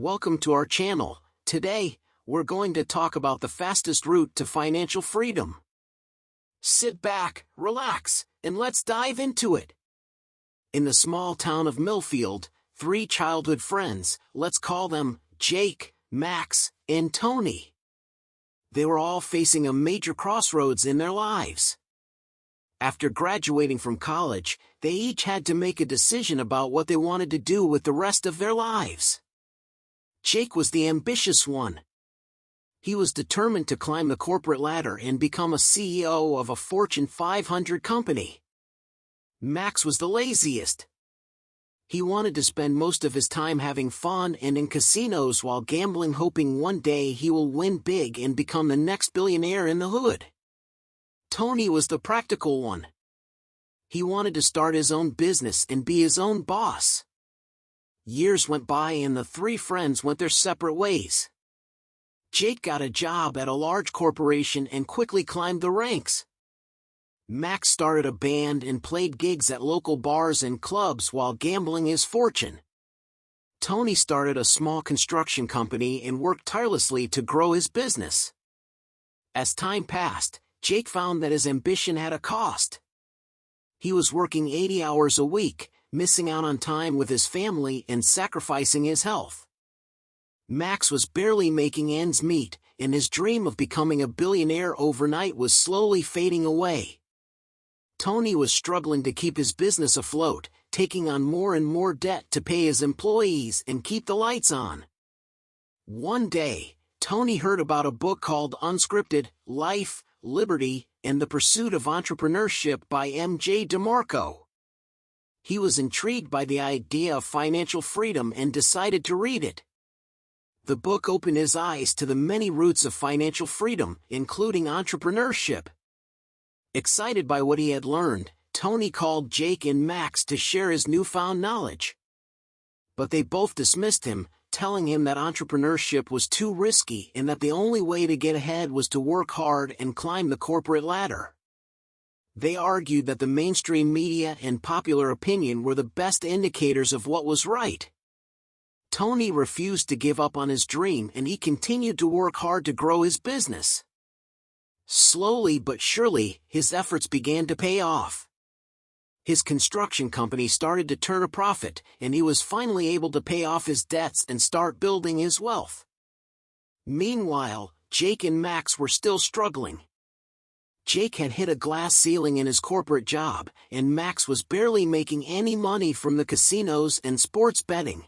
Welcome to our channel. Today, we're going to talk about the fastest route to financial freedom. Sit back, relax, and let's dive into it. In the small town of Millfield, three childhood friends, let's call them Jake, Max, and Tony. They were all facing a major crossroads in their lives. After graduating from college, they each had to make a decision about what they wanted to do with the rest of their lives. Jake was the ambitious one. He was determined to climb the corporate ladder and become a CEO of a Fortune 500 company. Max was the laziest. He wanted to spend most of his time having fun and in casinos while gambling, hoping one day he will win big and become the next billionaire in the hood. Tony was the practical one. He wanted to start his own business and be his own boss. Years went by and the three friends went their separate ways. Jake got a job at a large corporation and quickly climbed the ranks. Max started a band and played gigs at local bars and clubs while gambling his fortune. Tony started a small construction company and worked tirelessly to grow his business. As time passed, Jake found that his ambition had a cost. He was working 80 hours a week, missing out on time with his family and sacrificing his health. Max was barely making ends meet, and his dream of becoming a billionaire overnight was slowly fading away. Tony was struggling to keep his business afloat, taking on more and more debt to pay his employees and keep the lights on. One day, Tony heard about a book called Unscripted, Life, Liberty, and the Pursuit of Entrepreneurship by M.J. Demarco. He was intrigued by the idea of financial freedom and decided to read it. The book opened his eyes to the many routes of financial freedom, including entrepreneurship. Excited by what he had learned, Tony called Jake and Max to share his newfound knowledge. But they both dismissed him, telling him that entrepreneurship was too risky and that the only way to get ahead was to work hard and climb the corporate ladder. They argued that the mainstream media and popular opinion were the best indicators of what was right. Tony refused to give up on his dream and he continued to work hard to grow his business. Slowly but surely, his efforts began to pay off. His construction company started to turn a profit, and he was finally able to pay off his debts and start building his wealth. Meanwhile, Jake and Max were still struggling. Jake had hit a glass ceiling in his corporate job, and Max was barely making any money from the casinos and sports betting.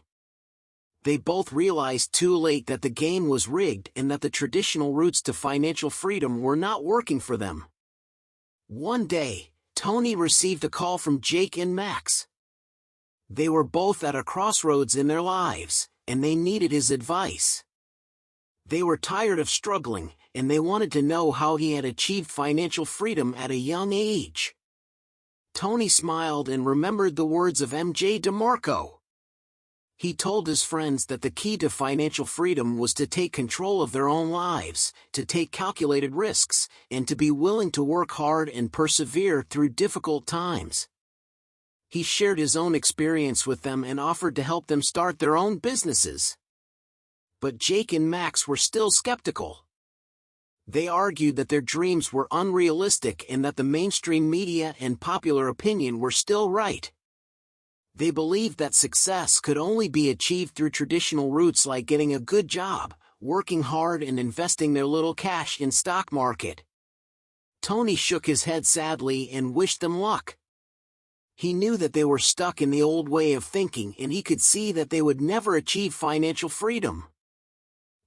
They both realized too late that the game was rigged and that the traditional routes to financial freedom were not working for them. One day, Tony received a call from Jake and Max. They were both at a crossroads in their lives, and they needed his advice. They were tired of struggling, and they wanted to know how he had achieved financial freedom at a young age. Tony smiled and remembered the words of M.J. Demarco. He told his friends that the key to financial freedom was to take control of their own lives, to take calculated risks, and to be willing to work hard and persevere through difficult times. He shared his own experience with them and offered to help them start their own businesses. But Jake and Max were still skeptical. They argued that their dreams were unrealistic and that the mainstream media and popular opinion were still right. They believed that success could only be achieved through traditional routes like getting a good job, working hard and investing their little cash in stock market. Tony shook his head sadly and wished them luck. He knew that they were stuck in the old way of thinking and he could see that they would never achieve financial freedom.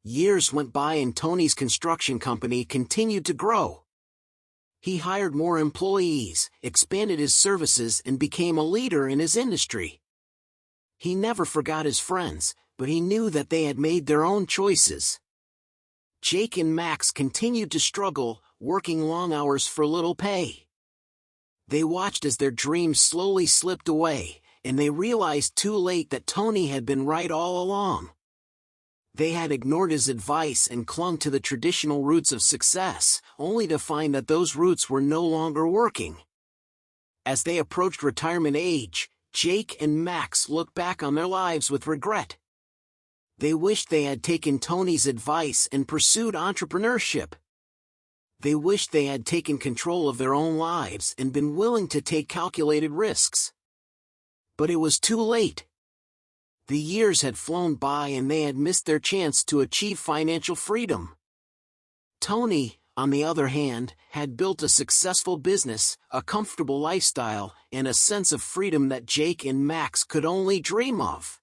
Years went by and Tony's construction company continued to grow. He hired more employees, expanded his services and became a leader in his industry. He never forgot his friends, but he knew that they had made their own choices. Jake and Max continued to struggle, working long hours for little pay. They watched as their dreams slowly slipped away, and they realized too late that Tony had been right all along. They had ignored his advice and clung to the traditional routes of success, only to find that those routes were no longer working. As they approached retirement age, Jake and Max looked back on their lives with regret. They wished they had taken Tony's advice and pursued entrepreneurship. They wished they had taken control of their own lives and been willing to take calculated risks. But it was too late. The years had flown by and they had missed their chance to achieve financial freedom. Tony, on the other hand, had built a successful business, a comfortable lifestyle, and a sense of freedom that Jake and Max could only dream of.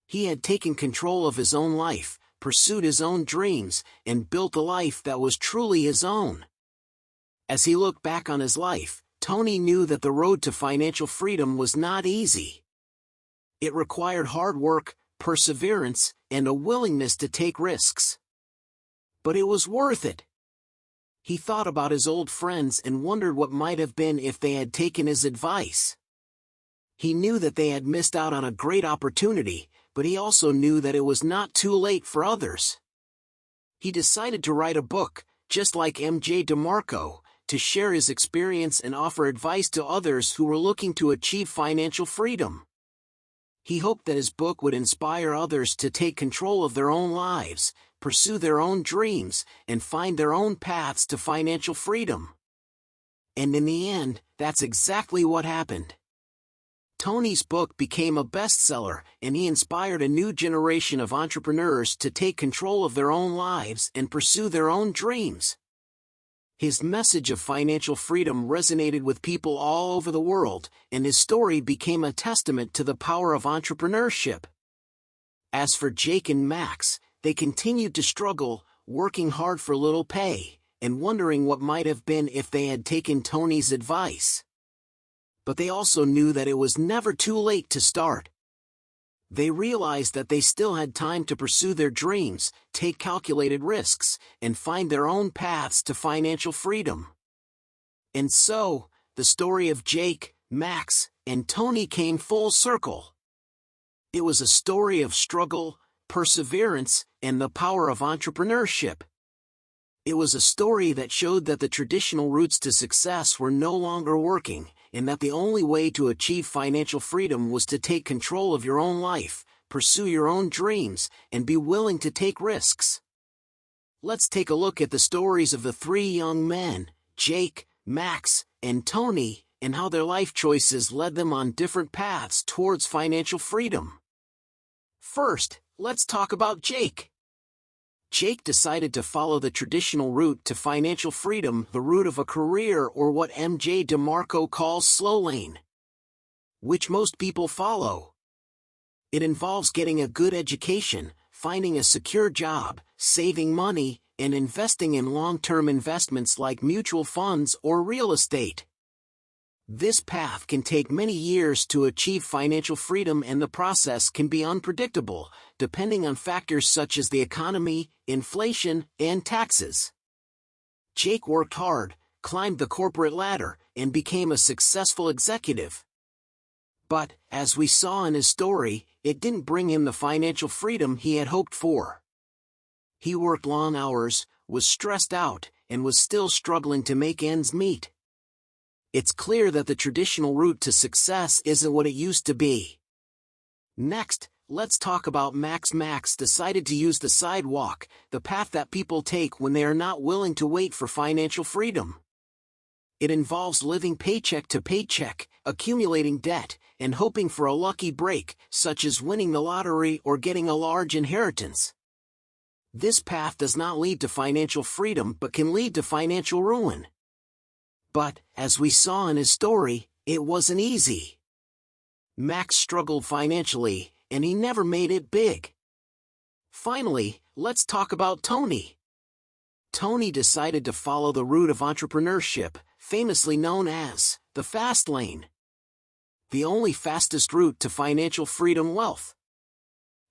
He had taken control of his own life, pursued his own dreams, and built a life that was truly his own. As he looked back on his life, Tony knew that the road to financial freedom was not easy. It required hard work, perseverance, and a willingness to take risks. But it was worth it. He thought about his old friends and wondered what might have been if they had taken his advice. He knew that they had missed out on a great opportunity, but he also knew that it was not too late for others. He decided to write a book, just like M.J. Demarco, to share his experience and offer advice to others who were looking to achieve financial freedom. He hoped that his book would inspire others to take control of their own lives, pursue their own dreams, and find their own paths to financial freedom. And in the end, that's exactly what happened. Tony's book became a bestseller, and he inspired a new generation of entrepreneurs to take control of their own lives and pursue their own dreams. His message of financial freedom resonated with people all over the world, and his story became a testament to the power of entrepreneurship. As for Jake and Max, they continued to struggle, working hard for little pay, and wondering what might have been if they had taken Tony's advice. But they also knew that it was never too late to start. They realized that they still had time to pursue their dreams, take calculated risks, and find their own paths to financial freedom. And so, the story of Jake, Max, and Tony came full circle. It was a story of struggle, perseverance, and the power of entrepreneurship. It was a story that showed that the traditional routes to success were no longer working, and that the only way to achieve financial freedom was to take control of your own life, pursue your own dreams, and be willing to take risks. Let's take a look at the stories of the three young men, Jake, Max, and Tony, and how their life choices led them on different paths towards financial freedom. First, let's talk about Jake. Jake decided to follow the traditional route to financial freedom, the route of a career, or what M.J. Demarco calls slow lane, which most people follow. It involves getting a good education, finding a secure job, saving money, and investing in long-term investments like mutual funds or real estate. This path can take many years to achieve financial freedom, and the process can be unpredictable, depending on factors such as the economy, inflation, and taxes. Jake worked hard, climbed the corporate ladder, and became a successful executive. But, as we saw in his story, it didn't bring him the financial freedom he had hoped for. He worked long hours, was stressed out, and was still struggling to make ends meet. It's clear that the traditional route to success isn't what it used to be. Next, let's talk about Max. Max decided to use the sidewalk, the path that people take when they are not willing to wait for financial freedom. It involves living paycheck to paycheck, accumulating debt, and hoping for a lucky break, such as winning the lottery or getting a large inheritance. This path does not lead to financial freedom but can lead to financial ruin. But, as we saw in his story, it wasn't easy. Max struggled financially, and he never made it big. Finally, let's talk about Tony. Tony decided to follow the route of entrepreneurship, famously known as the fast lane. The only fastest route to financial freedom wealth.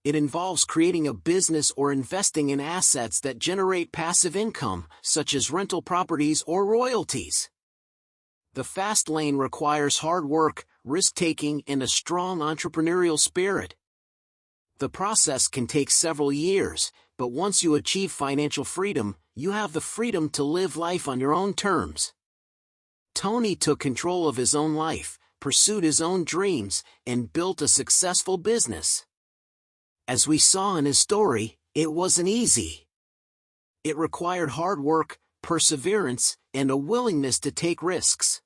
It involves creating a business or investing in assets that generate passive income, such as rental properties or royalties. The fast lane requires hard work, risk-taking, and a strong entrepreneurial spirit. The process can take several years, but once you achieve financial freedom, you have the freedom to live life on your own terms. Tony took control of his own life, pursued his own dreams, and built a successful business. As we saw in his story, it wasn't easy. It required hard work, perseverance, and a willingness to take risks.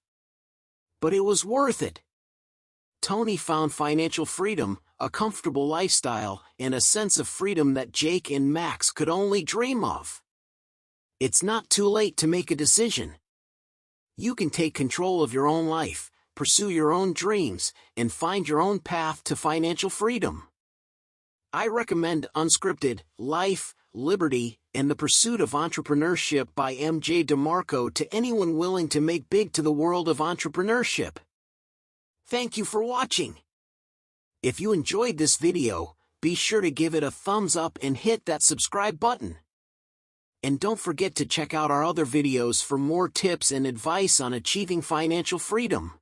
But it was worth it. Tony found financial freedom, a comfortable lifestyle, and a sense of freedom that Jake and Max could only dream of. It's not too late to make a decision. You can take control of your own life, pursue your own dreams, and find your own path to financial freedom. I recommend Unscripted, Life, Liberty, and the Pursuit of Entrepreneurship by M.J. Demarco to anyone willing to make big to the world of entrepreneurship. Thank you for watching. If you enjoyed this video, be sure to give it a thumbs up and hit that subscribe button. And don't forget to check out our other videos for more tips and advice on achieving financial freedom.